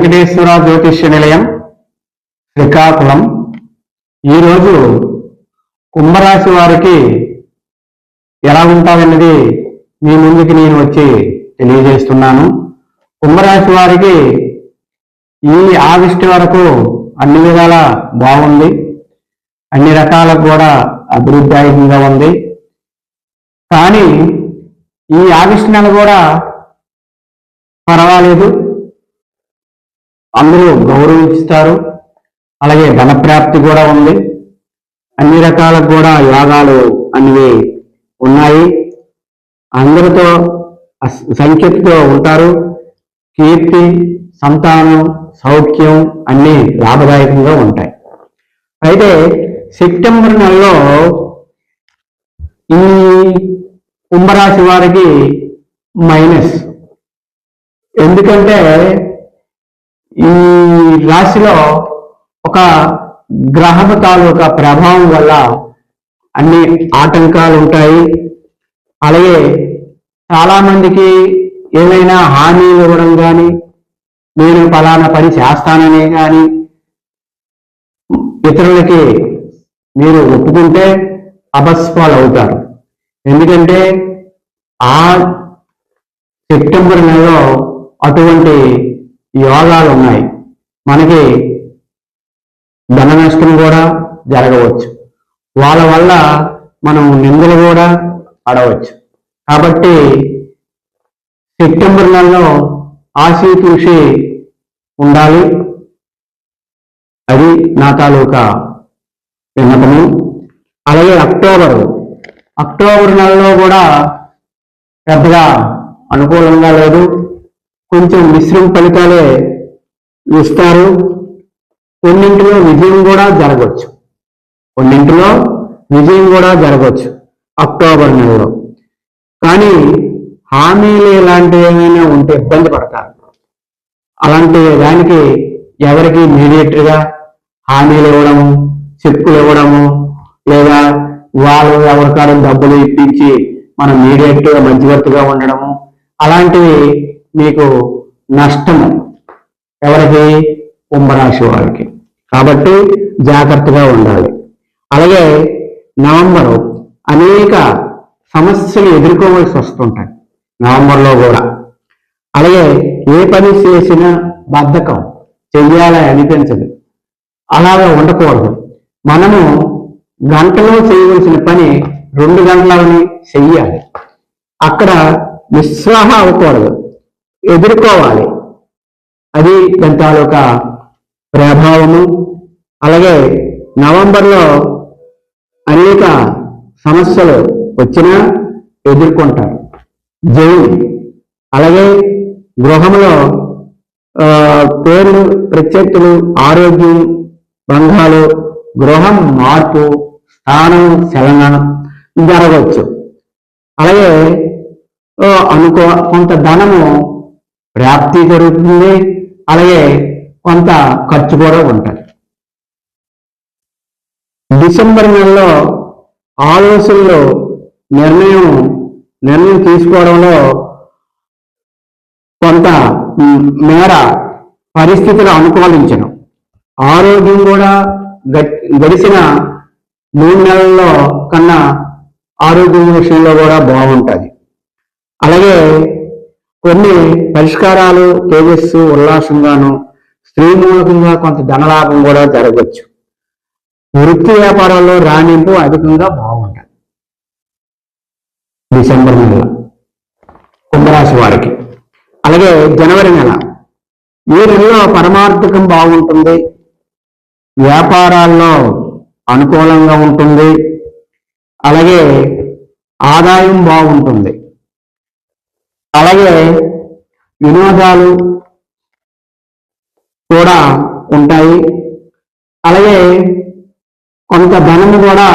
వెంకటేశ్వర జ్యోతిష్య నిలయం శ్రీకాకుళం. ఈరోజు కుంభరాశి వారికి ఎలా ఉంటాదన్నది మీ ముందుకి నేను వచ్చి తెలియజేస్తున్నాను. కుంభరాశి వారికి ఈ ఆగస్టు వరకు అన్ని విధాలా బాగుంది, అన్ని రకాలకు కూడా అభివృద్ధిదాయకంగా ఉంది. కానీ ఈ ఆగస్టు నెల కూడా పర్వాలేదు, అందరూ గౌరవిస్తారు. అలాగే ధనప్రాప్తి కూడా ఉంది, అన్ని రకాలకు కూడా యోగాలు అనేవి ఉన్నాయి. అందరితో సంఖ్యతో ఉంటారు. కీర్తి, సంతానం, సౌఖ్యం అన్నీ లాభదాయకంగా ఉంటాయి. అయితే సెప్టెంబర్ నెలలో ఈ కుంభరాశి వారికి మైనస్. ఎందుకంటే ఈ రాశిలో ఒక గ్రహము తాలూకా ప్రభావం వల్ల అన్ని ఆటంకాలు ఉంటాయి. అలాగే చాలా మందికి ఏమైనా హామీలు ఇవ్వడం కానీ, నేను ఫలానా పని చేస్తానని కానీ ఇతరులకి మీరు ఒప్పుకుంటే అభస్పాలు అవుతారు. ఎందుకంటే ఆ సెప్టెంబర్ నెలలో అటువంటి యోగాలు ఉన్నాయి. మనకి ధన నష్టం కూడా జరగవచ్చు, వాళ్ళ వల్ల మనం నిందలు కూడా పడవచ్చు. కాబట్టి సెప్టెంబర్ నెలలో ఆశీతూషి ఉండాలి. అది నా తాలూకా విన్నపము. అలాగే అక్టోబర్ నెలలో కూడా పెద్దగా అనుకూలంగా లేదు, కొంచెం మిశ్రమ ఫలితాలే ఇస్తారు. కొన్నింటిలో విజయం కూడా జరగవచ్చు అక్టోబర్ నెలలో. కానీ హామీలు ఇలాంటివి ఏమైనా ఉంటే ఇబ్బంది పడతారు. అలాంటి దానికి ఎవరికి ఇమీడియట్గా హామీలు ఇవ్వడము, చెక్కులు ఇవ్వడము, లేదా వాళ్ళు ఎవరికారు డబ్బులు ఇప్పించి మనం ఇమీడియట్గా మధ్యవర్తిగా ఉండడము, అలాంటివి మీకు నష్టము. ఎవరికి? కుంభరాశి వారికి. కాబట్టి జాగ్రత్తగా ఉండాలి. అలాగే నవంబరు అనేక సమస్యలు ఎదుర్కోవాల్సి వస్తుంటాయి నవంబర్లో కూడా. అలాగే ఏ పని చేసినా బద్ధకం, చెయ్యాలని అనిపించదు. అలాగా ఉండకూడదు. మనము గంటలో చేయవలసిన పని 2 గంటలని చెయ్యాలి. అక్కడ నిస్వాహ అవ్వకూడదు, ఎదుర్కోవాలి. అది దాని తాలూకా ప్రభావము. అలాగే నవంబర్లో అనేక సమస్యలు వచ్చినా ఎదుర్కొంటారు, జైలు. అలాగే గృహంలో పేర్లు, ప్రత్యర్థులు, ఆరోగ్యం భంగాలు, గృహం మార్పు, స్థానం చలనం జరగవచ్చు. అలాగే కొంత ధనము ప్రాప్తి జరుగుతుంది. అలాగే కొంత ఖర్చు కూడా ఉంటుంది. డిసెంబర్ నెలలో ఆలోచనలో నిర్ణయం తీసుకోవడంలో కొంత మేర పరిస్థితులు అనుకూలించడం. ఆరోగ్యం కూడా గడిచిన 3 నెలల్లో కన్నా ఆరోగ్యం విషయంలో కూడా బాగుంటుంది. అలాగే కొన్ని పరిష్కారాలు తేజస్సు, ఉల్లాసంగాను, స్త్రీ మూలకంగా కొంత ధనలాభం కూడా జరగవచ్చు. వృత్తి వ్యాపారాల్లో రాణింపు అధికంగా బాగుంటుంది డిసెంబర్ నెల కుంభరాశి వారికి. అలాగే జనవరి నెల, ఈ నెలలో పరమార్థకం బాగుంటుంది, వ్యాపారాల్లో అనుకూలంగా ఉంటుంది. అలాగే ఆదాయం బాగుంటుంది. అలాగే వినోదాలు కూడా ఉంటాయి. అలాగే కొంత ధనము కూడా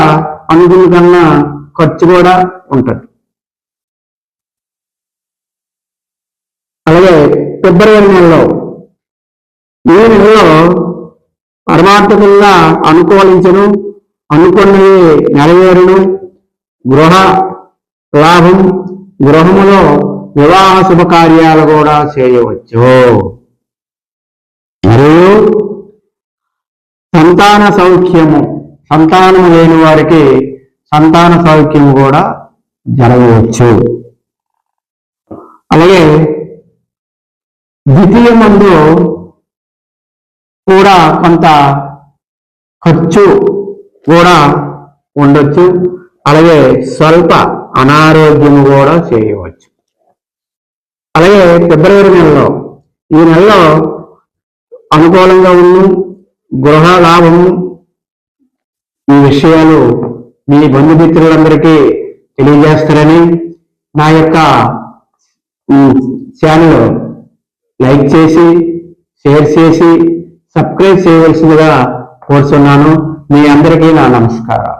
అనుకున్న కన్నా ఖర్చు కూడా ఉంటుంది. అలాగే ఫిబ్రవరి నెలలో, ఈ నెలలో పరమార్థకంగా అనుకూలించను, అనుకున్నవి నెరవేరును, గృహ లాభం, గృహములో వివాహ శుభకార్యాలు కూడా చేయవచ్చు. సంతాన సౌఖ్యము, సంతానము లేని వారికి సంతాన సౌఖ్యము కూడా జరగవచ్చు. అలాగే ద్వితీయ మందు కూడా కొంత ఖర్చు కూడా ఉండొచ్చు. అలాగే స్వల్ప అనారోగ్యము కూడా చేయవచ్చు. అలాగే ఫిబ్రవరి నెలలో, ఈ నెలలో అనుకూలంగా ఉన్న గృహ లాభము, ఈ విషయాలు మీ బంధుమిత్రులందరికీ తెలియజేస్తారని నా యొక్క ఛానల్ లైక్ చేసి, షేర్ చేసి, సబ్స్క్రైబ్ చేయవలసిందిగా కోరుతున్నాను. మీ అందరికీ నా నమస్కారం.